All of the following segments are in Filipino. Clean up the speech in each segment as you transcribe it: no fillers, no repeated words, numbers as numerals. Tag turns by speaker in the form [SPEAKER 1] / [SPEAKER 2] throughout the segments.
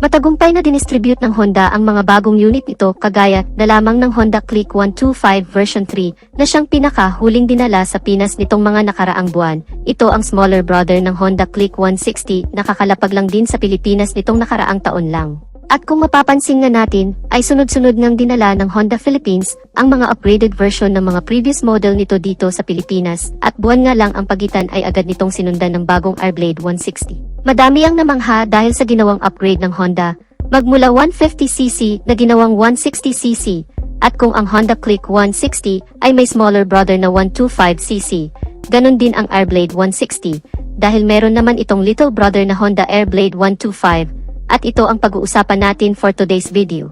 [SPEAKER 1] Matagumpay na dinistribute ng Honda ang mga bagong unit nito kagaya na lamang ng Honda Click 125 version 3 na siyang pinaka-huling dinala sa Pinas nitong mga nakaraang buwan. Ito ang smaller brother ng Honda Click 160 na kakalapag lang din sa Pilipinas nitong nakaraang taon lang. At kung mapapansin nga natin, ay sunod-sunod ngang dinala ng Honda Philippines ang mga upgraded version ng mga previous model nito dito sa Pilipinas at buwan nga lang ang pagitan ay agad nitong sinundan ng bagong Airblade 160. Madami ang namangha dahil sa ginawang upgrade ng Honda, magmula 150cc na ginawang 160cc, at kung ang Honda Click 160 ay may smaller brother na 125cc, ganun din ang Airblade 160, dahil meron naman itong little brother na Honda Airblade 125, at ito ang pag-uusapan natin for today's video.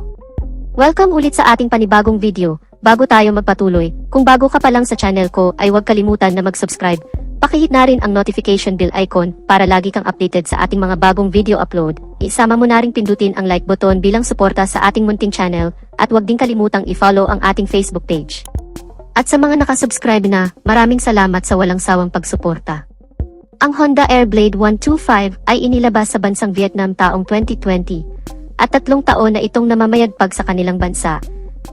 [SPEAKER 1] Welcome ulit sa ating panibagong video. Bago tayo magpatuloy, kung bago ka pa lang sa channel ko ay huwag kalimutan na mag-subscribe. Pakihit na rin ang notification bell icon para lagi kang updated sa ating mga bagong video upload. Isama mo na rin pindutin ang like button bilang suporta sa ating munting channel at huwag din kalimutang i-follow ang ating Facebook page. At sa mga nakasubscribe na, maraming salamat sa walang sawang pagsuporta. Ang Honda Airblade 125 ay inilabas sa bansang Vietnam taong 2020 at 3 taon na itong namamayagpag sa kanilang bansa.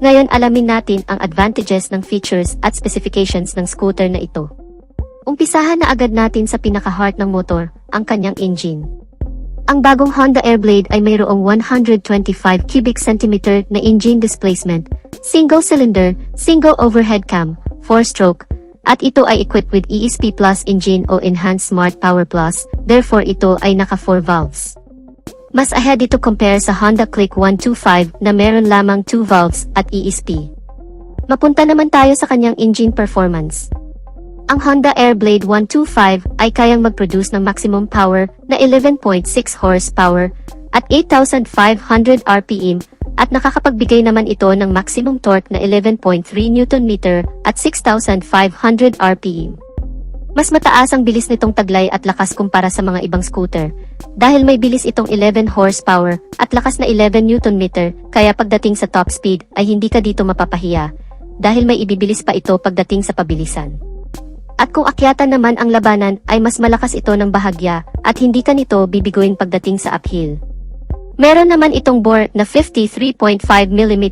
[SPEAKER 1] Ngayon alamin natin ang advantages ng features at specifications ng scooter na ito. Umpisahan na agad natin sa pinaka-heart ng motor, ang kanyang engine. Ang bagong Honda Airblade ay mayroong 125 cubic centimeter na engine displacement, single cylinder, single overhead cam, 4-stroke, at ito ay equipped with ESP Plus engine o Enhanced Smart Power Plus, therefore ito ay naka 4 valves. Mas ahead ito compare sa Honda Click 125 na meron lamang 2 valves at ESP. Mapunta naman tayo sa kanyang engine performance. Ang Honda Airblade 125 ay kayang mag-produce ng maximum power na 11.6 horsepower at 8,500 RPM at nakakapagbigay naman ito ng maximum torque na 11.3 Nm at 6,500 RPM. Mas mataas ang bilis nitong taglay at lakas kumpara sa mga ibang scooter dahil may bilis itong 11 horsepower at lakas na 11 Nm kaya pagdating sa top speed ay hindi ka dito mapapahiya dahil may ibibilis pa ito pagdating sa pabilisan. At kung akyatan naman ang labanan ay mas malakas ito ng bahagya at hindi ka nito bibiguin pagdating sa uphill. Meron naman itong bore na 53.5mm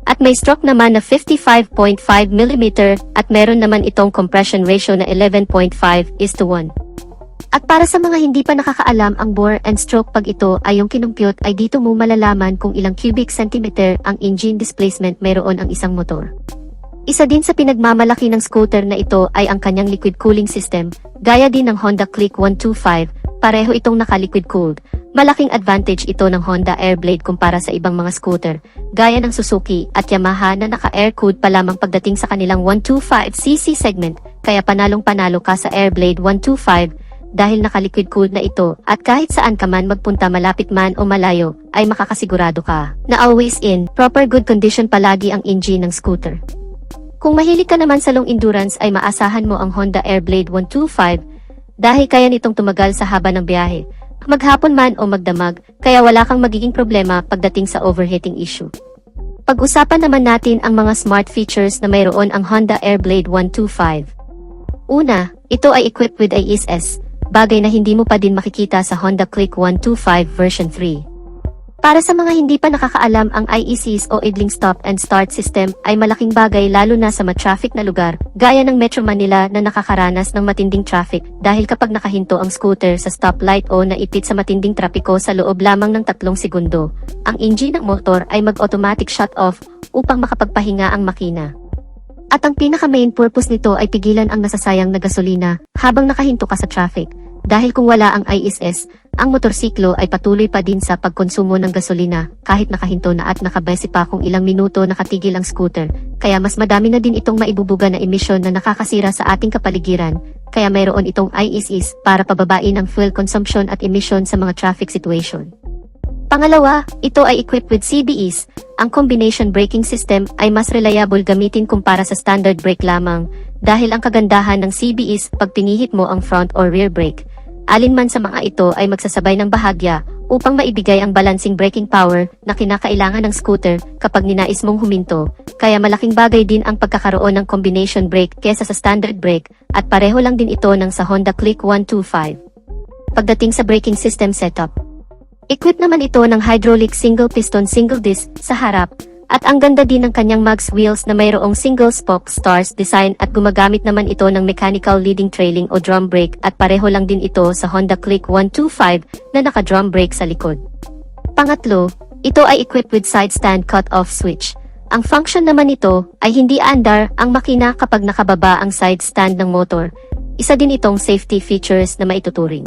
[SPEAKER 1] at may stroke naman na 55.5mm at meron naman itong compression ratio na 11.5:1. At para sa mga hindi pa nakakaalam ang bore and stroke pag ito ay yung kinumpyut ay dito mo malalaman kung ilang cubic centimeter ang engine displacement meron ang isang motor. Isa din sa pinagmamalaki ng scooter na ito ay ang kanyang liquid cooling system, gaya din ng Honda Click 125, pareho itong naka-liquid cooled. Malaking advantage ito ng Honda Airblade kumpara sa ibang mga scooter, gaya ng Suzuki at Yamaha na naka-air cooled pa lamang pagdating sa kanilang 125cc segment, kaya panalong-panalo ka sa Airblade 125 dahil naka-liquid cooled na ito at kahit saan ka man magpunta malapit man o malayo ay makakasigurado ka na always in, proper good condition palagi ang engine ng scooter. Kung mahilig ka naman sa long endurance ay maasahan mo ang Honda Airblade 125 dahil kaya nitong tumagal sa haba ng biyahe, maghapon man o magdamag, kaya wala kang magiging problema pagdating sa overheating issue. Pag-usapan naman natin ang mga smart features na mayroon ang Honda Airblade 125. Una, ito ay equipped with ISS, bagay na hindi mo pa din makikita sa Honda Click 125 version 3. Para sa mga hindi pa nakakaalam, ang IECs o idling stop and start system ay malaking bagay lalo na sa ma-traffic na lugar, gaya ng Metro Manila na nakakaranas ng matinding traffic dahil kapag nakahinto ang scooter sa stoplight o naipit sa matinding trapiko sa loob lamang ng 3 segundo, ang engine ng motor ay mag-automatic shut off upang makapagpahinga ang makina. At ang pinaka-main purpose nito ay pigilan ang nasasayang na gasolina habang nakahinto ka sa traffic. Dahil kung wala ang ISS, ang motorsiklo ay patuloy pa din sa pagkonsumo ng gasolina kahit nakahinto na at nakabase pa kung ilang minuto nakatigil ang scooter. Kaya mas madami na din itong maibubuga na emisyon na nakakasira sa ating kapaligiran. Kaya mayroon itong ISS para pababain ang fuel consumption at emission sa mga traffic situation. Pangalawa, ito ay equipped with CBEs. Ang combination braking system ay mas reliable gamitin kumpara sa standard brake lamang dahil ang kagandahan ng CBEs pag pinihit mo ang front or rear brake. Alinman sa mga ito ay magsasabay ng bahagya upang maibigay ang balancing braking power na kinakailangan ng scooter kapag ninais mong huminto, kaya malaking bagay din ang pagkakaroon ng combination brake kesa sa standard brake at pareho lang din ito ng sa Honda Click 125. Pagdating sa braking system setup, Equipped naman ito ng hydraulic single piston single disc sa harap, at ang ganda din ng kanyang mags wheels na mayroong single spoke stars design at gumagamit naman ito ng mechanical leading trailing o drum brake at pareho lang din ito sa Honda Click 125 na naka-drum brake sa likod. Pangatlo, ito ay equipped with side stand cut-off switch. Ang function naman nito ay hindi aandar ang makina kapag nakababa ang side stand ng motor. Isa din itong safety features na maituturing.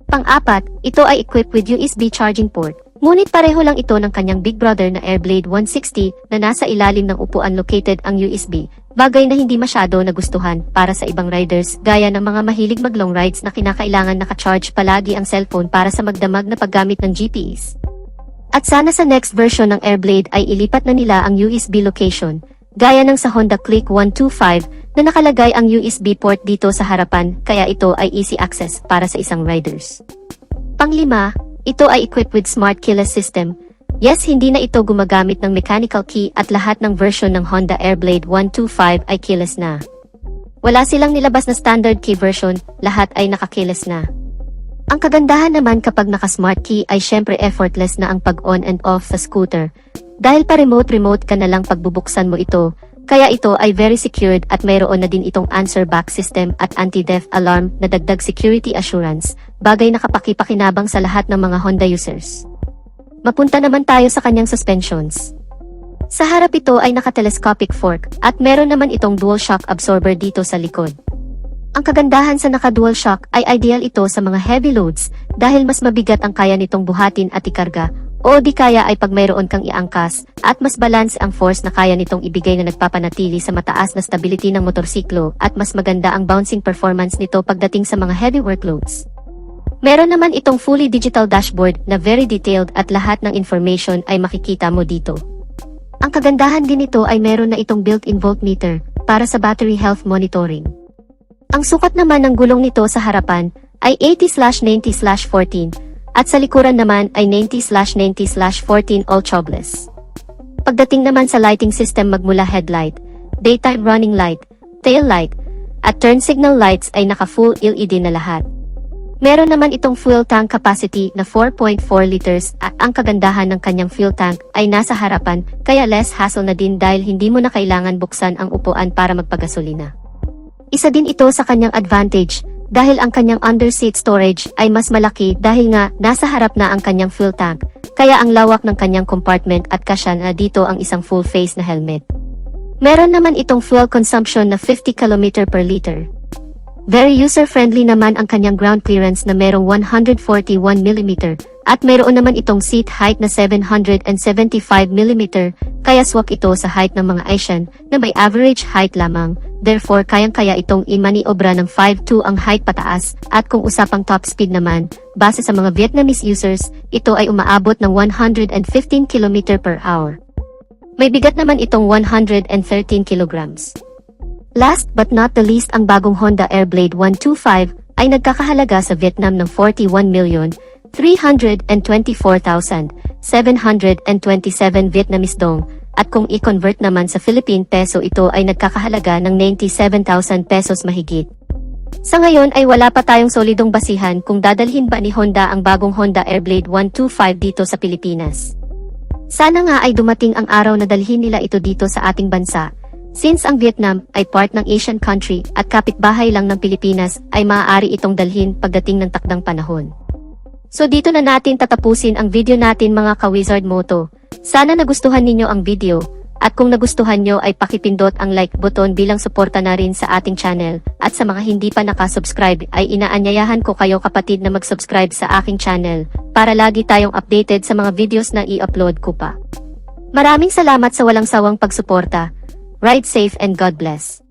[SPEAKER 1] Pang-apat, ito ay equipped with USB charging port. Ngunit pareho lang ito ng kanyang big brother na Airblade 160 na nasa ilalim ng upuan located ang USB, bagay na hindi masyado nagustuhan para sa ibang riders gaya ng mga mahilig mag-long rides na kinakailangan naka-charge palagi ang cellphone para sa magdamag na paggamit ng GPS. At sana sa next version ng Airblade ay ilipat na nila ang USB location, gaya ng sa Honda Click 125 na nakalagay ang USB port dito sa harapan kaya ito ay easy access para sa isang riders. Panglima, ito ay equipped with smart keyless system. Yes, hindi na ito gumagamit ng mechanical key at lahat ng version ng Honda Airblade 125 ay keyless na. Wala silang nilabas na standard key version, lahat ay naka-keyless na. Ang kagandahan naman kapag naka-smart key ay syempre effortless na ang pag-on and off sa scooter. Dahil pa remote ka na lang pagbubuksan mo ito, kaya ito ay very secured at mayroon na din itong answer back system at anti-theft alarm na dagdag security assurance, bagay na kapaki-pakinabang sa lahat ng mga Honda users. Mapunta naman tayo sa kanyang suspensions. Sa harap ito ay naka-telescopic fork at meron naman itong dual shock absorber dito sa likod. Ang kagandahan sa naka-dual shock ay ideal ito sa mga heavy loads dahil mas mabigat ang kaya nitong buhatin at ikarga, o di kaya ay pag mayroon kang iangkas, at mas balance ang force na kaya nitong ibigay na nagpapanatili sa mataas na stability ng motorsiklo at mas maganda ang bouncing performance nito pagdating sa mga heavy workloads. Meron naman itong fully digital dashboard na very detailed at lahat ng information ay makikita mo dito. Ang kagandahan din nito ay meron na itong built-in voltmeter para sa battery health monitoring. Ang sukat naman ng gulong nito sa harapan ay 80/90/14 at sa likuran naman ay 90/90/14 all tubeless. Pagdating naman sa lighting system magmula headlight, daytime running light, tail light, at turn signal lights ay naka-full LED na lahat. Meron naman itong fuel tank capacity na 4.4 liters at ang kagandahan ng kanyang fuel tank ay nasa harapan kaya less hassle na din dahil hindi mo na kailangan buksan ang upuan para magpagasolina. Isa din ito sa kanyang advantage dahil ang kanyang underseat storage ay mas malaki dahil nga nasa harap na ang kanyang fuel tank, kaya ang lawak ng kanyang compartment at kasya na dito ang isang full face na helmet. Meron naman itong fuel consumption na 50 km per liter. Very user-friendly naman ang kanyang ground clearance na merong 141 mm at meron naman itong seat height na 775 mm kaya swak ito sa height ng mga Asian na may average height lamang. Therefore, kayang-kaya itong imaniobra ng 5'2" ang height pataas at kung usapang top speed naman, base sa mga Vietnamese users, ito ay umaabot ng 115 km per hour. May bigat naman itong 113 kilograms. Last but not the least, ang bagong Honda Airblade 125 ay nagkakahalaga sa Vietnam ng 41,324,727 Vietnamese dong. At kung i-convert naman sa Philippine peso ito ay nagkakahalaga ng 97,000 pesos mahigit. Sa ngayon ay wala pa tayong solidong basihan kung dadalhin ba ni Honda ang bagong Honda Airblade 125 dito sa Pilipinas. Sana nga ay dumating ang araw na dalhin nila ito dito sa ating bansa, since ang Vietnam ay part ng Asian country at kapitbahay lang ng Pilipinas ay maaari itong dalhin pagdating ng takdang panahon. So dito na natin tatapusin ang video natin mga ka-Wizard Moto. Sana nagustuhan ninyo ang video, at kung nagustuhan nyo ay pakipindot ang like button bilang suporta na rin sa ating channel, at sa mga hindi pa nakasubscribe ay inaanyayahan ko kayo kapatid na mag-subscribe sa aking channel, para lagi tayong updated sa mga videos na i-upload ko pa. Maraming salamat sa walang sawang pagsuporta. Ride safe and God bless.